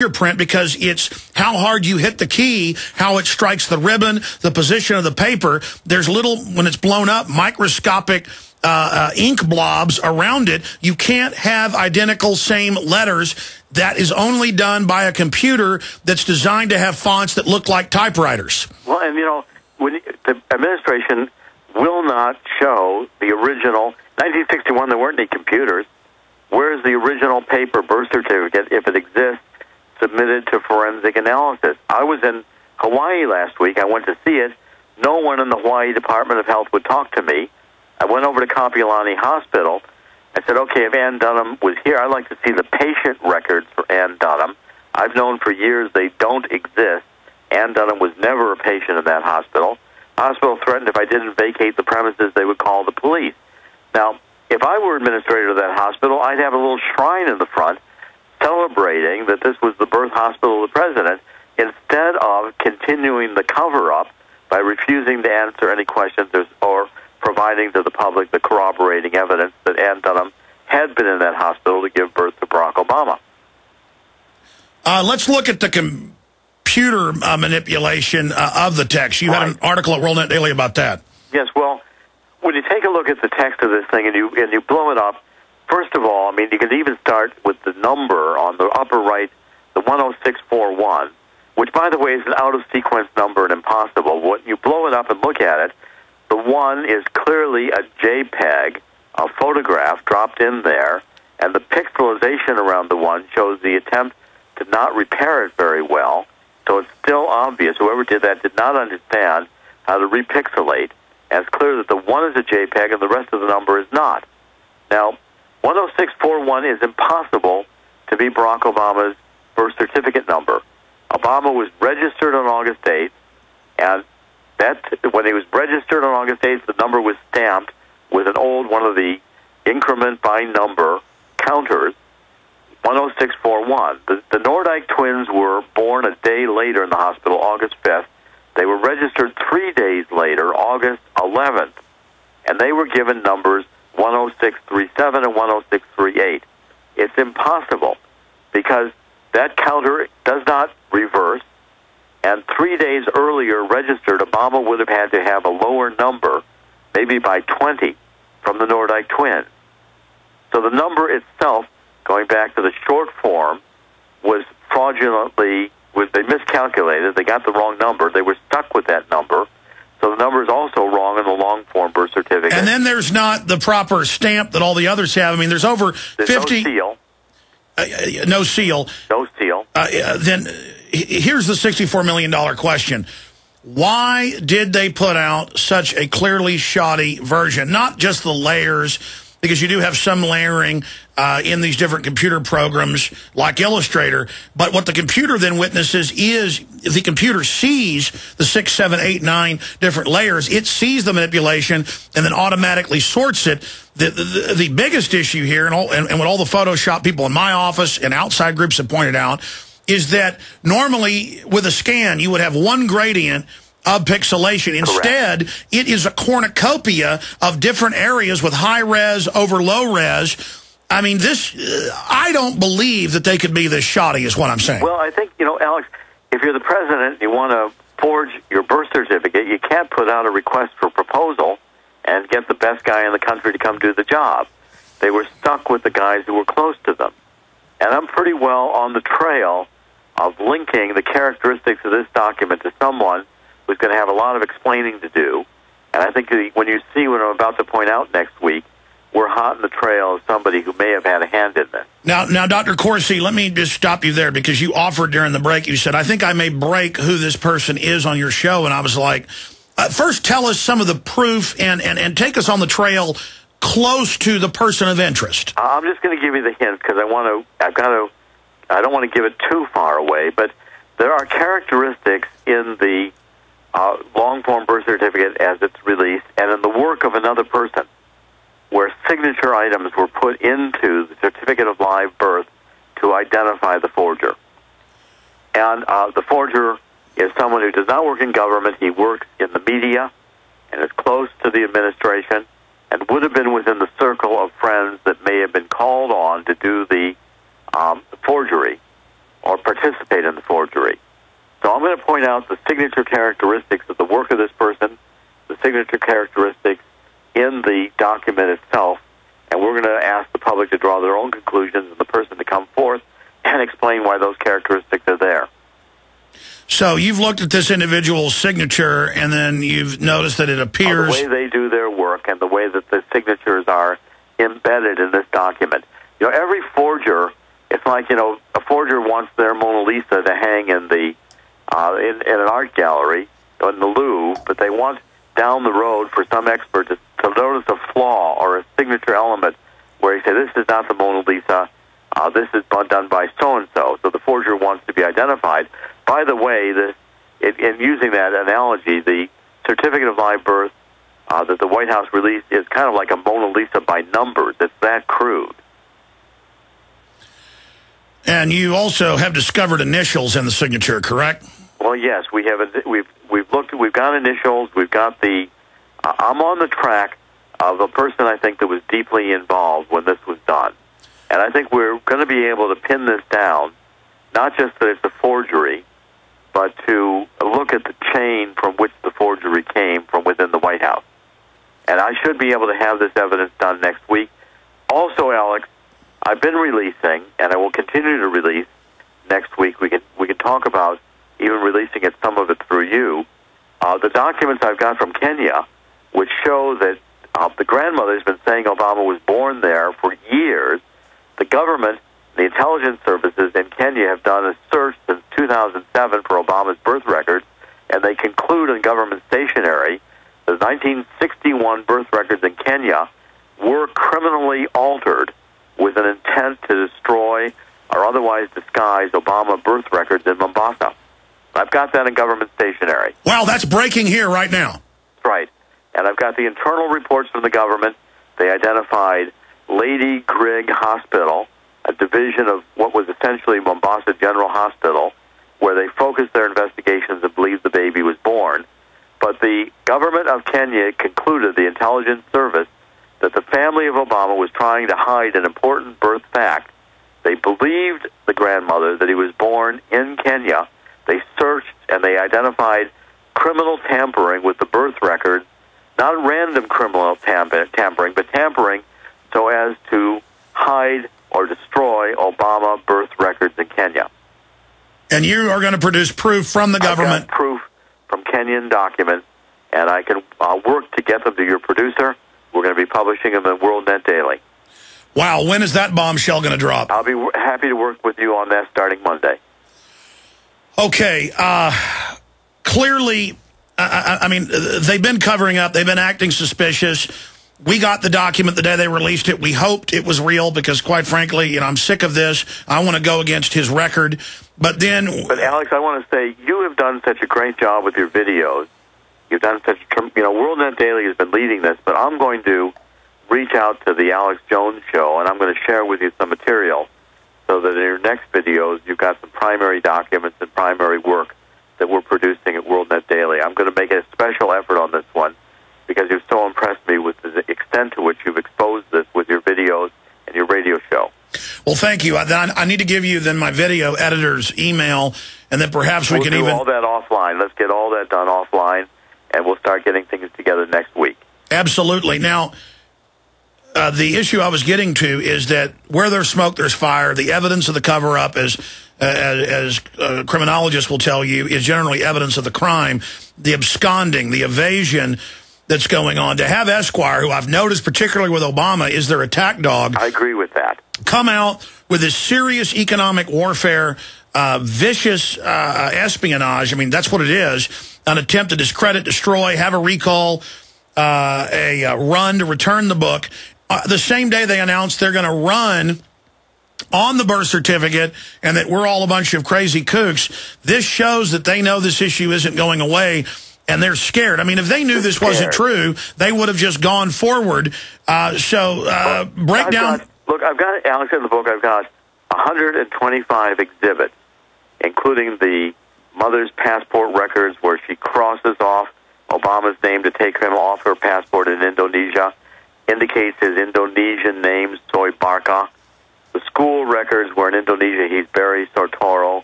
fingerprint because it's how hard you hit the key, how it strikes the ribbon, the position of the paper. There's little, when it's blown up, microscopic ink blobs around it. You can't have identical same letters. That is only done by a computer that's designed to have fonts that look like typewriters. Well, and, you know, the administration will not show the original. 1961, there weren't any computers. Where's the original paper birth certificate, if it exists, submitted to forensic analysis? I was in Hawaii last week. I went to see it. No one in the Hawaii Department of Health would talk to me. I went over to Kapiolani Hospital. I said, okay, if Ann Dunham was here, I'd like to see the patient records for Ann Dunham. I've known for years they don't exist. Ann Dunham was never a patient in that hospital. The hospital threatened if I didn't vacate the premises, they would call the police. Now, if I were administrator of that hospital, I'd have a little shrine in the front celebrating that this was the birth hospital of the president, instead of continuing the cover-up by refusing to answer any questions or providing to the public the corroborating evidence that Ann Dunham had been in that hospital to give birth to Barack Obama. Let's look at the computer manipulation of the text. You had an article at WorldNet Daily about that. Yes, well, when you take a look at the text of this thing and you blow it up, first of all, I mean, you can even start with the number on the upper right, the 10641, which, by the way, is an out-of-sequence number and impossible. When you blow it up and look at it, the 1 is clearly a JPEG, a photograph dropped in there, and the pixelization around the 1 shows the attempt to not repair it very well. So it's still obvious. Whoever did that did not understand how to repixelate. And it's clear that the 1 is a JPEG and the rest of the number is not. Now, 10641 is impossible to be Barack Obama's birth certificate number. Obama was registered on August 8th, and when he was registered on August 8th, the number was stamped with an old one of the increment by number counters, 10641. The Nordyke twins were born a day later in the hospital, August 5th. They were registered 3 days later, August 11th, and they were given numbers 10637 and 10638. It's impossible because that counter does not reverse, and 3 days earlier registered, Obama would have had to have a lower number, maybe by 20, from the Nordyke twins. So the number itself, going back to the short form, was fraudulently, they miscalculated, they got the wrong number, they were stuck with that number. So the number is also wrong in the long-form birth certificate. And then there's not the proper stamp that all the others have. I mean, there's over 50... No seal. No seal. No seal. Then here's the $64 million question. Why did they put out such a clearly shoddy version? Not just the layers, because you do have some layering in these different computer programs like Illustrator, but what the computer then witnesses is the computer sees the 6, 7, 8, 9 different layers. It sees the manipulation and then automatically sorts it. The biggest issue here, and what all the Photoshop people in my office and outside groups have pointed out, is that normally with a scan you would have one gradient of pixelation. Instead, correct, it is a cornucopia of different areas with high res over low res. I mean, I don't believe that they could be this shoddy is what I'm saying. Well, I think, Alex, if you're the president and you want to forge your birth certificate, you can't put out a request for proposal and get the best guy in the country to come do the job. They were stuck with the guys who were close to them. And I'm pretty well on the trail of linking the characteristics of this document to someone who's going to have a lot of explaining to do. And I think when you see what I'm about to point out next week, we're hot in the trail of somebody who may have had a hand in this. Now, Dr. Corsi, let me just stop you there because you offered during the break, you said, I think I may break who this person is on your show. And I was like, first tell us some of the proof and take us on the trail close to the person of interest. I'm just going to give you the hint because I don't want to give it too far away, but there are characteristics in the long-form birth certificate as it's released and in the work of another person where signature items were put into the certificate of live birth to identify the forger. And the forger is someone who does not work in government. He works in the media and is close to the administration and would have been within the circle of friends that may have been called on to do the forgery or participate in the forgery. So I'm going to point out the signature characteristics of the work of this person, the signature characteristics in the document itself, and we're going to ask the public to draw their own conclusions and the person to come forth and explain why those characteristics are there. So you've looked at this individual's signature, and then you've noticed that it appears... the way they do their work and the way that the signatures are embedded in this document. Every forger, it's like, a forger wants their Mona Lisa to hang in the in an art gallery in the Louvre, but they want down the road for some expert to notice a flaw or a signature element where he says, this is not the Mona Lisa, this is done by so-and-so. So the forger wants to be identified. By the way, in using that analogy, the certificate of live birth that the White House released is kind of like a Mona Lisa by numbers. It's that crude. And you also have discovered initials in the signature, correct? Well, yes, we have. We've looked. We've got initials. We've got the. I'm on the track of a person I think that was deeply involved when this was done, and I think we're going to be able to pin this down, not just that it's a forgery, but to look at the chain from which the forgery came from within the White House. And I should be able to have this evidence done next week. Also, Alex, I've been releasing, and I will continue to release next week. We can talk about even releasing it, some of it through you. The documents I've got from Kenya, which show that the grandmother's been saying Obama was born there for years. The government, the intelligence services in Kenya have done a search since 2007 for Obama's birth records, and they conclude in government stationery the 1961 birth records in Kenya were criminally altered with an intent to destroy or otherwise disguise Obama birth records in Mombasa. I've got that in government stationery. Wow, that's breaking here right now. That's right. And I've got the internal reports from the government. They identified Lady Grigg Hospital, a division of what was essentially Mombasa General Hospital, where they focused their investigations and believed the baby was born. But the government of Kenya concluded, the intelligence service, that the family of Obama was trying to hide an important birth fact. They believed the grandmother that he was born in Kenya. They searched and they identified criminal tampering with the birth records, not random criminal tampering, but tampering so as to hide or destroy Obama birth records in Kenya. And you are going to produce proof from the government? I've got proof from Kenyan documents, and I can work to get them to your producer. We're going to be publishing them in WorldNet Daily. Wow, when is that bombshell going to drop? I'll be happy to work with you on that starting Monday. Okay, clearly, I mean, they've been covering up. They've been acting suspicious. We got the document the day they released it. We hoped it was real because, quite frankly, I'm sick of this. I want to go against his record. But Alex, I want to say you have done such a great job with your videos. You've done such, WorldNet Daily has been leading this, but I'm going to reach out to the Alex Jones Show, and I'm going to share with you some material so that in your next videos you've got some primary documents and primary work that we're producing at WorldNet Daily. I'm going to make a special effort on this one because you've so impressed me with the extent to which you've exposed this with your videos and your radio show. Well, thank you. I need to give you then my video editor's email, and then perhaps we can do all that offline. Let's get all that done offline, and we'll start getting things together next week. Absolutely. Now, the issue I was getting to is that where there's smoke, there's fire. The evidence of the cover-up, as criminologists will tell you, is generally evidence of the crime. The absconding, the evasion that's going on. To have Esquire, who I've noticed particularly with Obama, is their attack dog. I agree with that. Come out with this serious economic warfare, vicious espionage. I mean, that's what it is. An attempt to discredit, destroy, have a recall, a run to return the book. The same day they announced they're going to run on the birth certificate and that we're all a bunch of crazy kooks. This shows that they know this issue isn't going away, and they're scared. I mean, if they knew this wasn't true, they would have just gone forward. Break down... Look, I've got, Alex, in the book, I've got 125 exhibits, including the mother's passport records where she crosses off Obama's name to take him off her passport in Indonesia, indicates his Indonesian name, Soy Barca, The school records were in Indonesia. He's Barry Sartoro.